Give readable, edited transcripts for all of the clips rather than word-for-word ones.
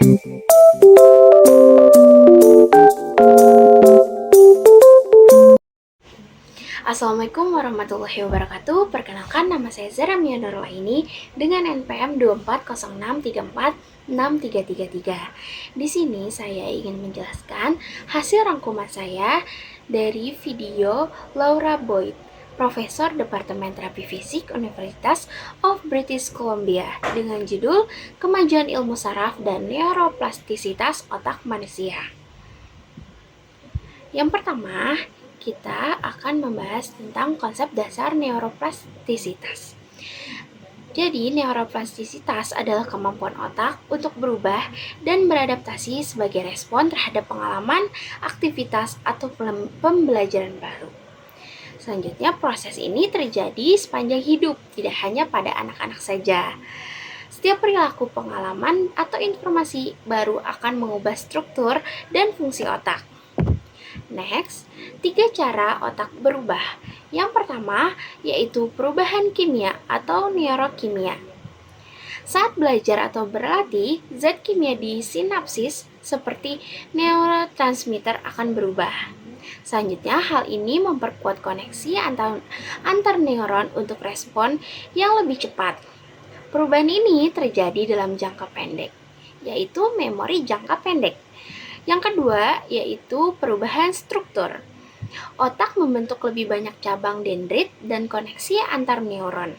Assalamualaikum warahmatullahi wabarakatuh. Perkenalkan, nama saya Zara Mia Nurulaini dengan NPM 2406346333. Di sini saya ingin menjelaskan hasil rangkuman saya dari video Laura Boyd, Profesor Departemen Terapi Fisik Universitas of British Columbia, dengan judul Kemajuan Ilmu Saraf dan Neuroplastisitas Otak Manusia. Yang pertama, kita akan membahas tentang konsep dasar neuroplastisitas. Jadi, neuroplastisitas adalah kemampuan otak untuk berubah dan beradaptasi sebagai respon terhadap pengalaman, aktivitas, atau pembelajaran baru. Selanjutnya, proses ini terjadi sepanjang hidup, tidak hanya pada anak-anak saja. Setiap perilaku, pengalaman, atau informasi baru akan mengubah struktur dan fungsi otak. Next, 3 cara otak berubah. Yang pertama, yaitu perubahan kimia atau neurokimia. Saat belajar atau berlatih, zat kimia di sinapsis seperti neurotransmitter akan berubah. Selanjutnya, hal ini memperkuat koneksi antar neuron untuk respon yang lebih cepat. Perubahan ini terjadi dalam jangka pendek, yaitu memori jangka pendek. Yang kedua, yaitu perubahan struktur. Otak membentuk lebih banyak cabang dendrit dan koneksi antar neuron.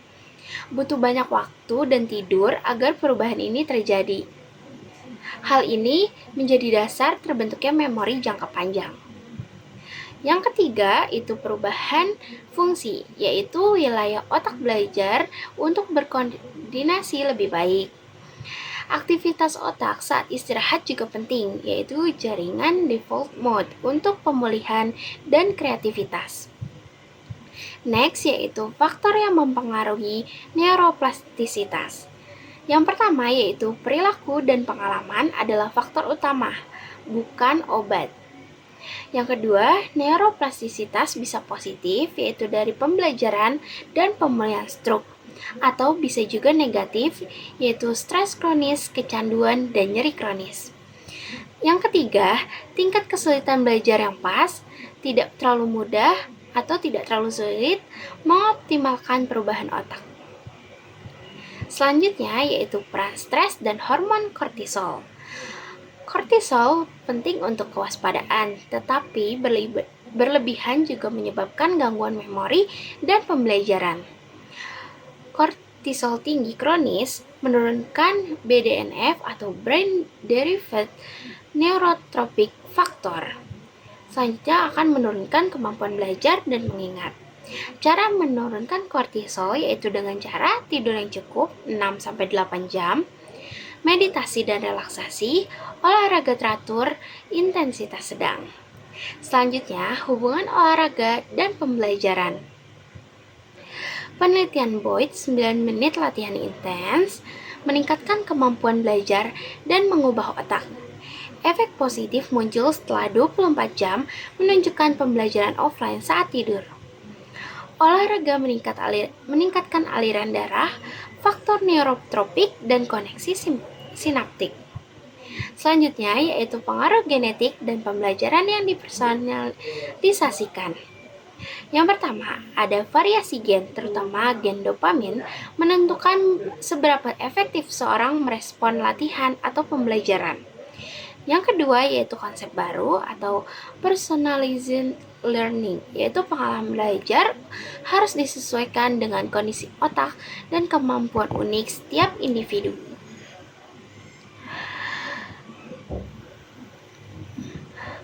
Butuh banyak waktu dan tidur agar perubahan ini terjadi. Hal ini menjadi dasar terbentuknya memori jangka panjang. Yang ketiga, itu perubahan fungsi, yaitu wilayah otak belajar untuk berkoordinasi lebih baik. Aktivitas otak saat istirahat juga penting, yaitu jaringan default mode untuk pemulihan dan kreativitas. Next, yaitu faktor yang mempengaruhi neuroplastisitas. Yang pertama, yaitu perilaku dan pengalaman adalah faktor utama, bukan obat. Yang kedua, neuroplastisitas bisa positif, yaitu dari pembelajaran dan pemulihan stroke, atau bisa juga negatif, yaitu stres kronis, kecanduan, dan nyeri kronis. Yang ketiga, tingkat kesulitan belajar yang pas, tidak terlalu mudah atau tidak terlalu sulit, mengoptimalkan perubahan otak. Selanjutnya, yaitu peran stres dan hormon kortisol. Kortisol penting untuk kewaspadaan, tetapi berlebihan juga menyebabkan gangguan memori dan pembelajaran. Kortisol tinggi kronis menurunkan BDNF atau Brain Derived Neurotrophic Factor. Selanjutnya akan menurunkan kemampuan belajar dan mengingat. Cara menurunkan kortisol yaitu dengan cara tidur yang cukup 6-8 jam, meditasi dan relaksasi, olahraga teratur, intensitas sedang. Selanjutnya, hubungan olahraga dan pembelajaran. Penelitian Boyd 9 menit latihan intens meningkatkan kemampuan belajar dan mengubah otak. Efek positif muncul setelah 24 jam menunjukkan pembelajaran offline saat tidur. Olahraga meningkatkan aliran darah, faktor neurotropik, dan koneksi sinaptik. Selanjutnya yaitu pengaruh genetik dan pembelajaran yang dipersonalisasikan. Yang pertama, ada variasi gen, terutama gen dopamin, menentukan seberapa efektif seorang merespon latihan atau pembelajaran. Yang kedua, yaitu konsep baru atau personalized learning, yaitu pengalaman belajar harus disesuaikan dengan kondisi otak dan kemampuan unik setiap individu.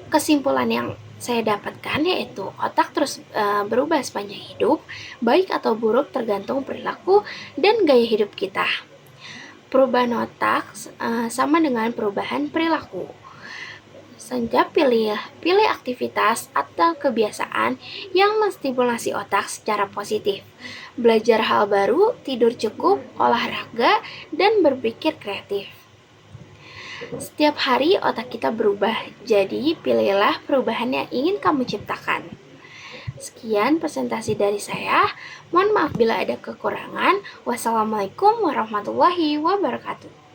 Kesimpulan yang saya dapatkan yaitu otak terus berubah sepanjang hidup, baik atau buruk tergantung perilaku dan gaya hidup kita. Perubahan otak sama dengan perubahan perilaku. Senja pilih aktivitas atau kebiasaan yang menstimulasi otak secara positif. Belajar hal baru, tidur cukup, olahraga, dan berpikir kreatif. Setiap hari otak kita berubah, jadi pilihlah perubahan yang ingin kamu ciptakan. Sekian presentasi dari saya. Mohon maaf bila ada kekurangan. Wassalamualaikum warahmatullahi wabarakatuh.